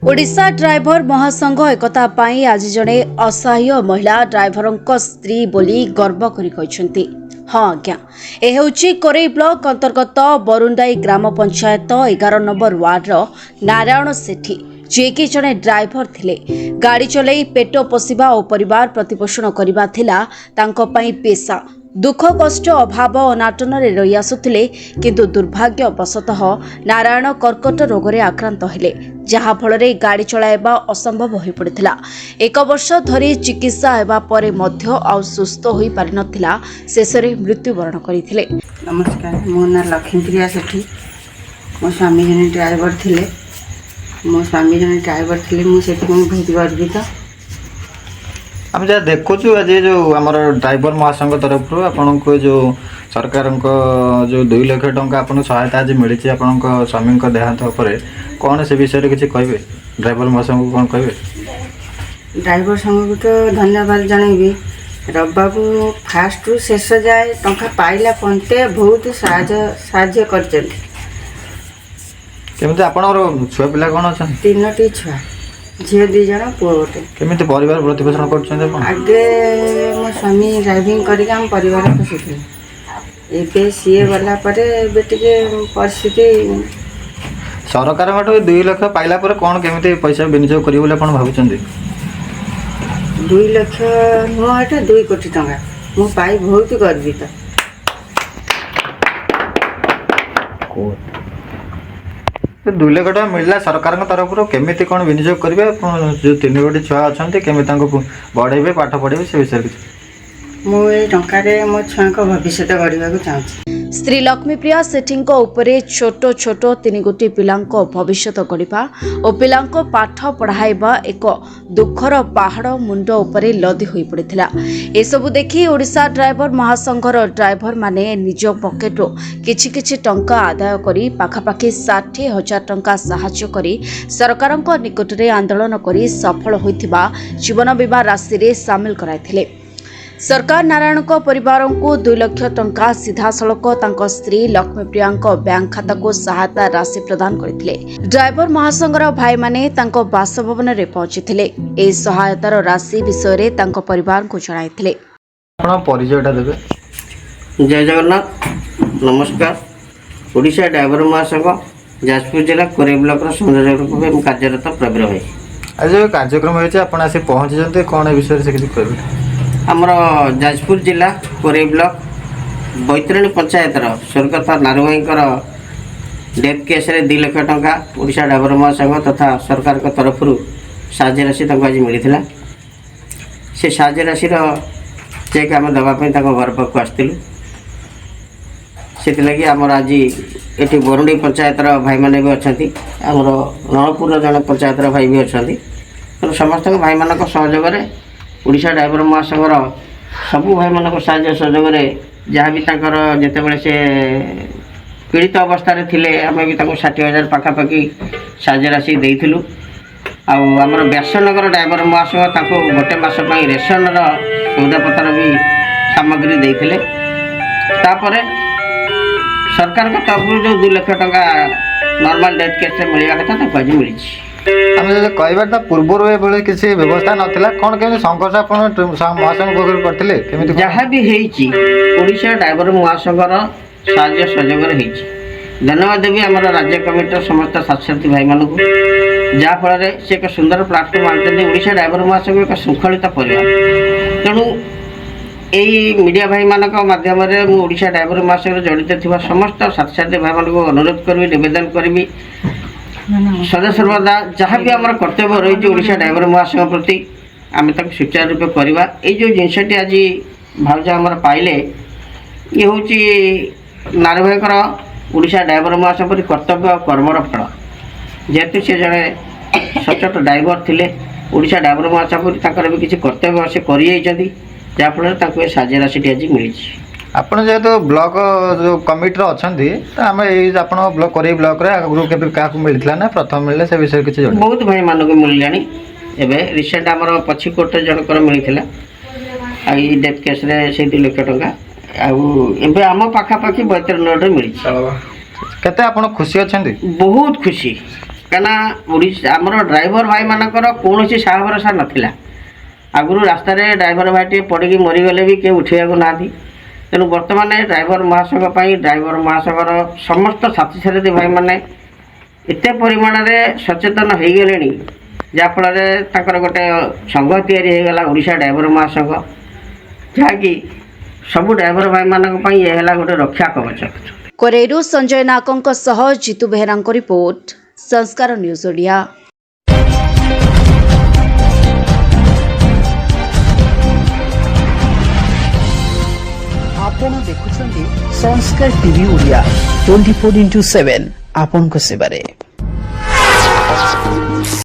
Odisha driver महासंघ एकता पाई आज जड़े असहाय महिला ड्राइवरଙ୍କ स्त्री बोली गर्व करी कहछंती। हाँ आज्ञा ए हेउची कोरेई ब्लॉक अंतर्गत बरुंडाई ग्राम पंचायत 11 नंबर वार्ड नारायण सेठी जे कि जड़े ड्राइवर थिले। गाड़ी चलाई पेट पोषिबा और परिवार प्रतिपोषण करबा थिला तांको पई पेशा। दुख कष्ट अभाव अनाटन रही आसुथिले किंतु दुर्भाग्यवशतः नारायण कर्कट रोग आक्रांत हेले जहा फଳରେ गाड़ी चलाइबा असंभव हो पड़ता। एक वर्ष धरी चिकित्सा हेबा परे मध्य आउ सुस्थ होई पारि नथिला। शेषरे मृत्युवरण करथिले। नमस्कार, मो ना लक्ष्मीप्रिया सेठी। मो स्वामी जने ड्राइवर थिले। मो स्वामी जने ड्राइवर थिले। मो सेठी बहुत गर्वित। आम जहाँ देखु आज जो आम ड्राइवर महासंघ तरफ आपण को जो सरकार जो 2 लाख टंका आपन सहायता आज मिली आपण स्वामी देहांत पर कौन से विषय किसी कहे ड्राइवर महासंघ को कौन कहे? ड्राइवर संघ को तो धन्यवाद जनइबी। रबाबू फास्ट रु शेष जाए टंका पाइला पंते बहुत साहाय्य करछन। केमिति आपण छुआ पिला कौन अच्छा? 3टी छुआ, झील 2 जन पुओ गोटे। केमिति परिवार प्रतिपोषण करछन आपण? आगे मो स्वामी ड्राइविंग करके हम परिवार पोषिथिले। एबे सीए वाला परे बेटिके परिस्थिति सरकार 2 लाख पाइला पर कौन केमिति पैसा विनियोग करियो बोले आपण भाबुचंदी? 2 लाख नुह एटा 2 कोटी टंका मु पाई बहुत गर्वित। 2 लाख टका मिलला सरकार तरफ केमिति कौन विनियोग करेंगे? जो 3 गोटी छुआ अच्छा केमिति बढ़ेबे पाठ पढ़े से विषय मुझे टंकार मो छुआ भविष्य गढ़ा चाहूँ। स्त्री लक्ष्मीप्रिया सेठीଙ୍କ उपरे छोट छोट 3 गोटी पिलांको भविष्यत गढ़ा और पिलांको पाठ पढ़ाइबा एक दुखर पहाड़ मुंड उपरे लदी होई पड़िथिला। ए सब देखि ओडिशा ड्राइवर महासंघर ड्राइवर माने निज पॉकेटो किछि किछि टंका आदाय करी पाखापाखि 60,000 टंका सहायता करी सरकारଙ୍କ निकटरे आंदोलन करी सफल होइथिबा जीवन बीमा राशि रे शामिल कराइथिले। सरकार नारायण परिवार को 2 लाख टंका सीधा सड़क तांको स्त्री लक्ष्मीप्रियांक बैंक खाता को सहायता राशि प्रदान करथिले। ड्राइवर महासंघर भाई माने तांको बासभवन रे पहुंचीथिले। ए सहायतार राशि विषय रे तांको परिवार को जणाइथिले। आपण परिचयटा देबे? जय जगन्नाथ, नमस्कार। ओडिशा ड्राइवर महासंघ जाजपुर जिला कोरेई ब्लॉक संयोजक रूप में कार्यरत प्रवीर भाई। आज जो कार्यक्रम होइছে आपण आसी पहुंची कौन ए विषय से किसी कहबे? आमर जाजपुर जिला कोरेई ब्लॉक बैतरणी पंचायत स्वर्गत नारू भाई डेथ केस रे 2 लाख टंका ओडिशा ड्राइवर महासंघ तथा सरकार तरफ साहाय्य राशि आज मिलता। से साहाय्य राशि चेक आम देवाई घर पाक आसलु। से आमर आज ये बरुंडी पंचायत भाई मैंने भी अच्छा आमर रणपुर जन पंचायत भाई भी अच्छा समस्त भाई मान सहयोग ओडिशा ड्राइवर महासंघर सबू भाई मान साहाय्य सहयोग जहाँ भी जिते से पीड़ित अवस्था थे आम भी 60,000 पाखापाखि साहाय्य राशि देलु। आमर व्यासनगर ड्राइवर महासंघ गोटे मास रेसन सौदापत्र भी सामग्री देते। सरकार तरफ जो 2 लाख टंका नॉर्मल डेथ केस मिलवा कथा आज मिली। आम कहता पूर्वर ये किसी व्यवस्था नाला कौन केमी संघर्ष आप महासंघ करते जहाँ भी ओडिशा ड्राइवर महासंघर साहाय्य सहयोग धन्यवाद देवी आम राज्य कमिटर समस्त छात्रछात्री भाई मान जहाँफल से एक सुंदर प्लाटफर्म आनी। ओडिशा ड्राइवर महासंघ एक श्रृंखलित परिवार तेणु यही मीडिया भाई मान मध्यम ओडिशा ड्राइवर महासंघ जड़ित थी समस्त छात्रछात्री भाई मान को अनुरोध करी निवेदन करी सदा सर्वदा जहाँ भी आम कर्तव्य रही ओडिशा ड्राइवर महासंघ प्रति आम सुचारू रूपे करवा। ये जो जिनसटी आज भाज आम पाइले ये हूँ नारू भाई ओडिशा ड्राइवर महासंघ प्रति कर्तव्य और कर्मर फल। जेहेतु से जड़े सचोट ड्राइवर थे ओडिशा ड्राइवर महासंघ प्रति भी किसी कर्तव्य से कर जहाँफल साहाय्य राशि आज मिली। आप जेहेतु ब्लॉक जो कमिटी अच्छा आम ब्लॉक कोरेई ब्लॉक आगुरी के क्या मिलता ना प्रथम मिले से विषय किसी बहुत भाई मान को मिलला। एवं रिसेंट आम पछिकोट जनकर मिलता डेथ केस से 2 लाख टंका आम पाखापाखि 72 मिली। केते आपण खुशी अच्छा? बहुत खुशी। କାହିଁକିନା ଓଡ଼ିଶା ଆମର ଡ୍ରାଇଭର ଭାଇମାନଙ୍କର କୌଣସି ସାହା ଭରସା ନଥିଲା। ଆଗରୁ ରାସ୍ତାରେ ଡ୍ରାଇଭର ଭାଇଟିଏ ପଡ଼ିକି ମରିଗଲେ ବି କେହି ଉଠିବାକୁ ନାହାନ୍ତି। ତେଣୁ ବର୍ତ୍ତମାନ ଡ୍ରାଇଭର ମହାସଂଘ ପାଇଁ ଡ୍ରାଇଭର ମହାସଂଘର ସମସ୍ତ ସାଥୀସାଥୀ ଭାଇମାନେ ଏତେ ପରିମାଣରେ ସଚେତନ ହୋଇଗଲେଣି, ଯାହାଫଳରେ ତାଙ୍କର ଗୋଟେ ସଂଘ ତିଆରି ହୋଇଗଲା ଓଡ଼ିଶା ଡ୍ରାଇଭର ମହାସଂଘ, ଯାହାକି ସବୁ ଡ୍ରାଇଭର ଭାଇମାନଙ୍କ ପାଇଁ ଏ ହେଲା ଗୋଟେ ରକ୍ଷା କବଚ। କୋରେଇରୁ ସଞ୍ଜୟ ନାଗଙ୍କ ସହ ଜିତୁ ବେହେରାଙ୍କ ରିପୋର୍ଟ, ସଂସ୍କାର ନ୍ୟୁଜ୍ ଓଡ଼ିଆ। ଆପଣ ଦେଖୁଛନ୍ତି ସଂସ୍କାର ଟିଭି ଓଡ଼ିଆ 24x7 ଆପଣଙ୍କ ସେବାରେ।